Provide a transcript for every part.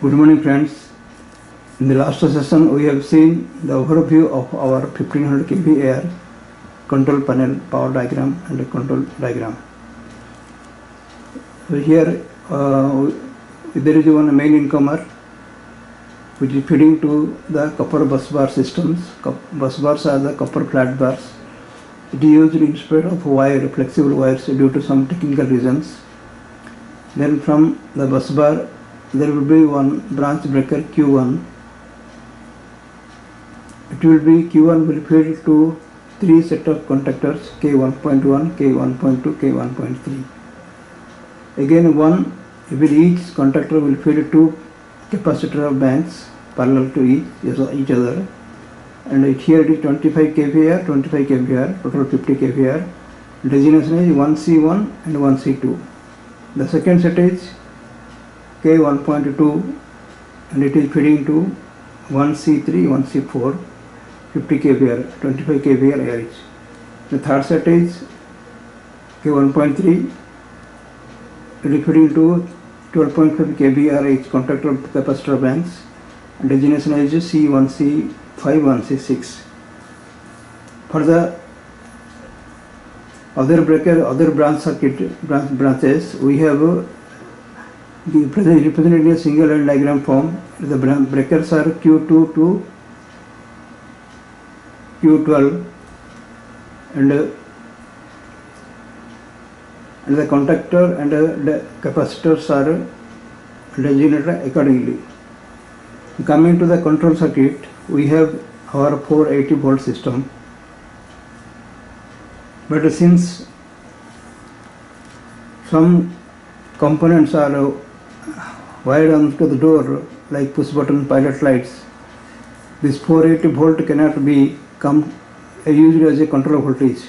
Good morning friends. In the last session we have seen the overview of our 1500 kVA control panel power diagram and control diagram. So here there is one main incomer which is feeding to the copper bus bar systems. Bus bars are the copper flat bars. It is used instead of wire, flexible wires due to some technical reasons. Then from the bus bar there will be one branch breaker Q1. It will be Q1 will feed to three set of contactors K1.1, K1.2, K1.3. Again with each contactor will feed two capacitor banks parallel to each other. And here it is 25 kVAr, 25 kVAr, total 50 kVAr. Designation is 1C1 and 1C2. The second set is K1.2 and it is feeding to 1C3, 1C4, 50 kVAr, 25 kVAr each. The third set is K1.3, it is feeding to 12.5 kVAr each contactor capacitor banks. Designation is C1C5, 1C6. For the other branch circuit branches, we have represented in a single line diagram form. The breakers are Q2 to Q12 and the contactor and the capacitors are designated accordingly. Coming to the control circuit, we have our 480 volt system. But since some components are wired onto the door like push button pilot lights, this 480 volt cannot be used as a control voltage,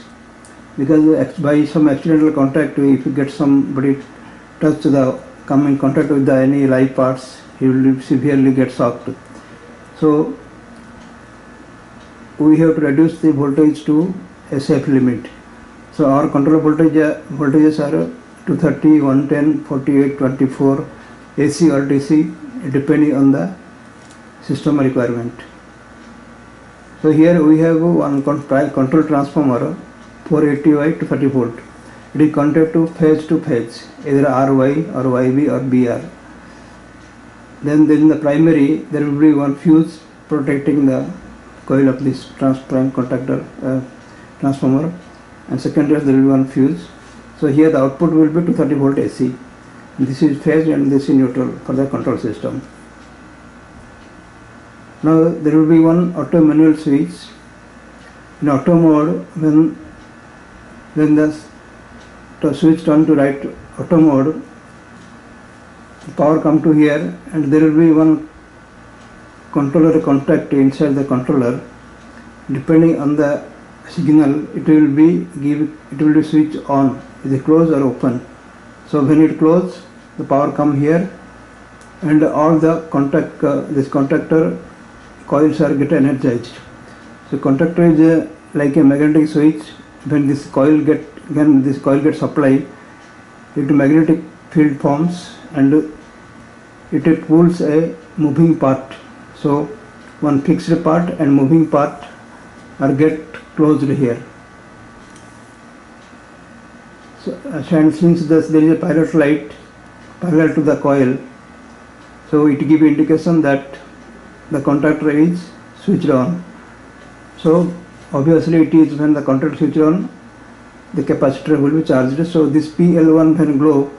because by some accidental contact, if you get somebody come in contact with any live parts, he will severely get shocked. So we have to reduce the voltage to a safe limit. So our control voltages are 230, 110, 48, 24, AC or DC, depending on the system requirement. So here we have one control transformer 480 to 30 volt. It is connected to phase, either RY or YB or BR. Then in the primary there will be one fuse protecting the coil of this prime contactor transformer, and secondary there will be one fuse. So here the output will be 230 volt AC. This is phase and this is neutral for the control system. Now there will be one auto manual switch. In auto mode, when the switch turn to right auto mode, the power come to here, and there will be one controller contact inside the controller. Depending on the signal, it will be switch on, is it closed or open. So when it close, the power come here, and all the this contactor coils are get energized. So contactor is like a magnetic switch. When this coil gets supplied, it magnetic field forms and it pulls a moving part. So one fixed part and moving part are get closed here. So and since there is a pilot light parallel to the coil, so it gives indication that the contactor is switched on. So obviously it is when the contactor switched on, the capacitor will be charged. So this PL1 when glow,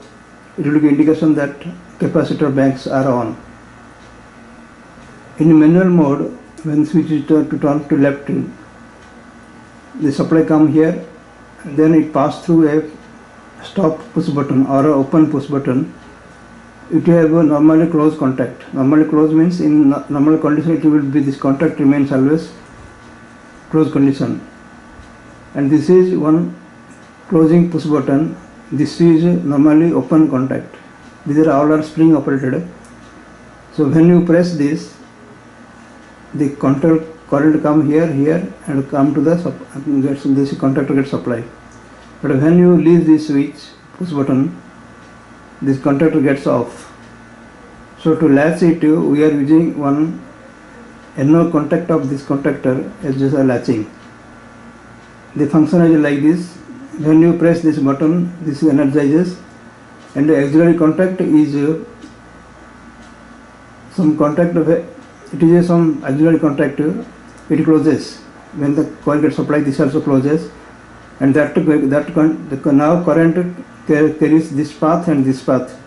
it will give indication that capacitor banks are on. In manual mode, when switch is turn to left, the supply come here, then it pass through a stop push button or a open push button. It will have a normally closed contact. Normally closed means in normal condition it will be, this contact remains always closed condition. And this is one closing push button. This is normally open contact. These are all spring operated. So when you press this, the current come here and come to the this contactor gets supplied. But when you leave this switch push button, this contactor gets off. So to latch it, we are using one NO contact of this contactor as just a latching. The function is like this. When you press this button, this energizes, and the auxiliary contact is some contact of it is some auxiliary contact. It closes when the coil gets supplied. This also closes, and now current carries this path and this path.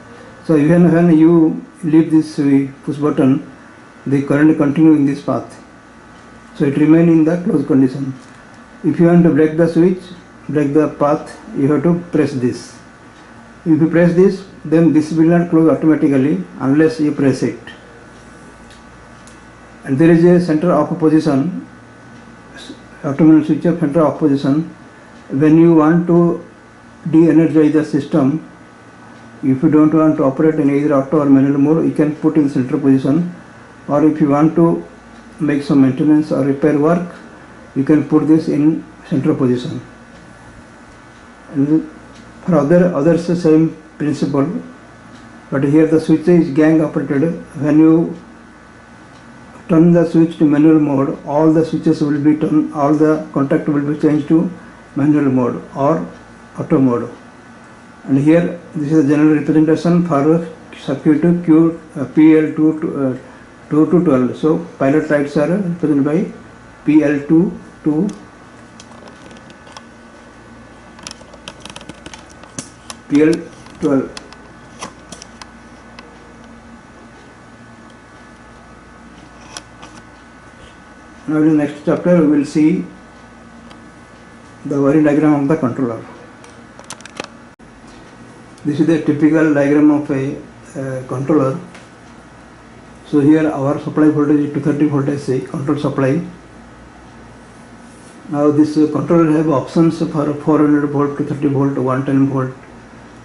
So even when you leave this push button, the current continues in this path. So it remains in the closed condition. If you want to break the switch, break the path, you have to press this. If you press this, then this will not close automatically unless you press it. And there is a center off position, automatic switch of center off position. When you want to de-energize the system, if you don't want to operate in either auto or manual mode, you can put in center position, or if you want to make some maintenance or repair work, you can put this in center position. And for others same principle, but here the switch is gang operated. When you turn the switch to manual mode, all the switches will be turned, all the contact will be changed to manual mode or auto mode. And here this is a general representation for circuit PL2 to 12. So pilot lights are represented by PL2 to PL12. Now in the next chapter we will see the wiring diagram of the controller. This is the typical diagram of a controller. So here our supply voltage is 230 voltage, say control supply. Now this controller have options for 400 volt, 230 volt, 110 volt,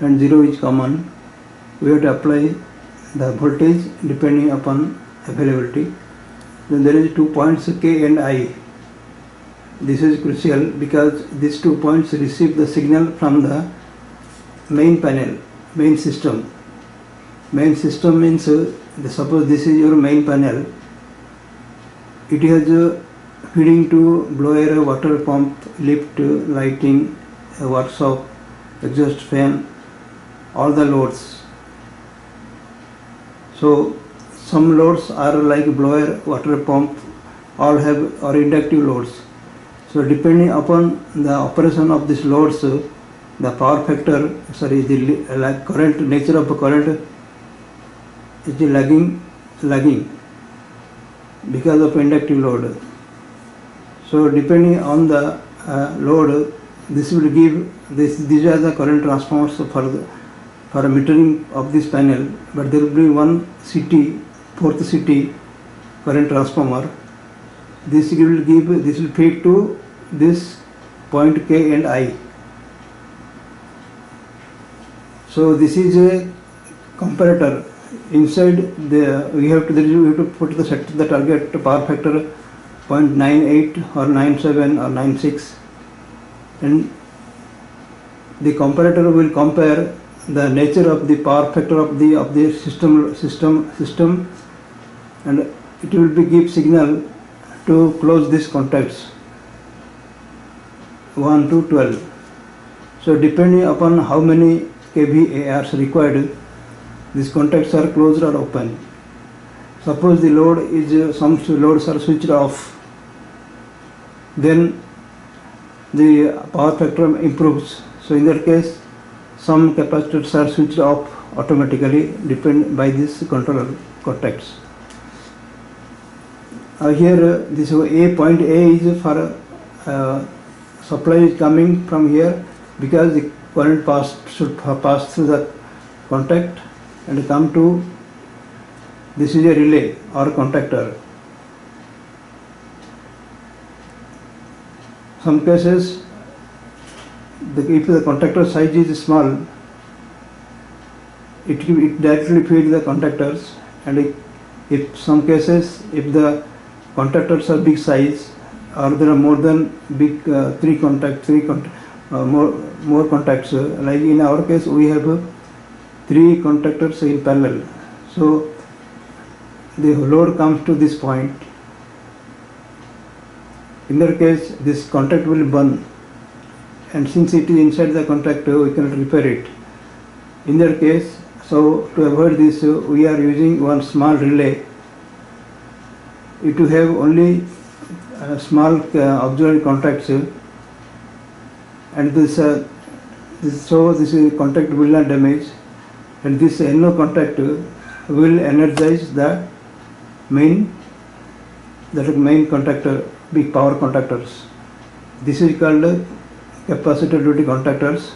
and 0 is common. We have to apply the voltage depending upon availability. Then there is 2 points K and I. This is crucial because these 2 points receive the signal from the main panel, main system. Main system means suppose this is your main panel. It has feeding to blower, water pump, lift, lighting, workshop, exhaust fan, all the loads. So some loads are like blower, water pump, all have or inductive loads. So depending upon the operation of these loads, the power factor, the current, nature of the current is lagging because of inductive load. So depending on the load, this will give these are the current transformers for metering of this panel, but there will be one CT, fourth CT current transformer. This will feed to this point K and I. So this is a comparator. Inside we have to put the target power factor 0.98 or 97 or 96, and the comparator will compare the nature of the power factor of the system, and it will give signal to close these contacts 1 to 12. So depending upon how many kVAR required, these contacts are closed or open. Suppose the load is some loads are switched off, then the power factor improves. So in that case, some capacitors are switched off automatically depend by these controller contacts. Here this point A is for supply is coming from here because the current should pass through the contact and come to, this is a relay or contactor. Some cases if the contactor size is small, it directly feeds the contactors, and if some cases if the contactors are big size or there are more than more contacts, like in our case we have 3 contactors in parallel. So the load comes to this point. In that case, this contact will burn, and since it is inside the contactor, we cannot repair it. In that case, so to avoid this, we are using one small relay. It will have only small auxiliary contacts, and this is contact will not damage, and this NO contact will energize the main contactor, big power contactors. This is called capacitor duty contactors,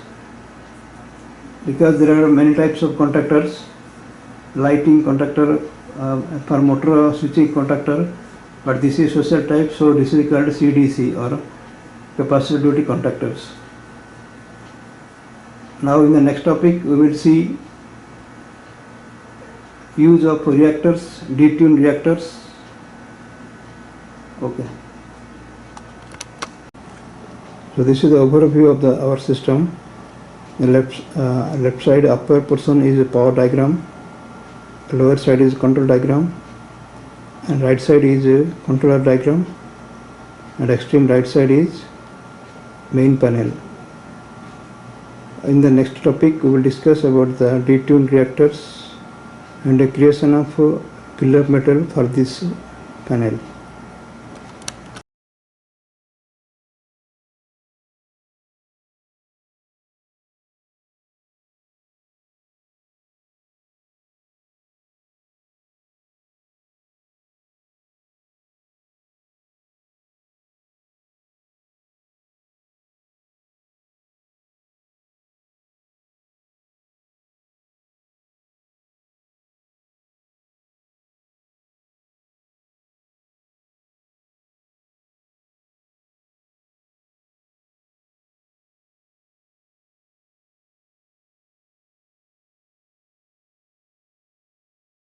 because there are many types of contactors: lighting contactor, for motor switching contactor, but this is special type, so this is called CDC or capacitor duty contactors. Now in the next topic we will see use of reactors, detuned reactors. Okay. So this is the overview of our system. The left side upper portion is a power diagram, lower side is control diagram, and right side is a controller diagram, and extreme right side is main panel. In the next topic we will discuss about the detuned reactors and the creation of pillar metal for this panel.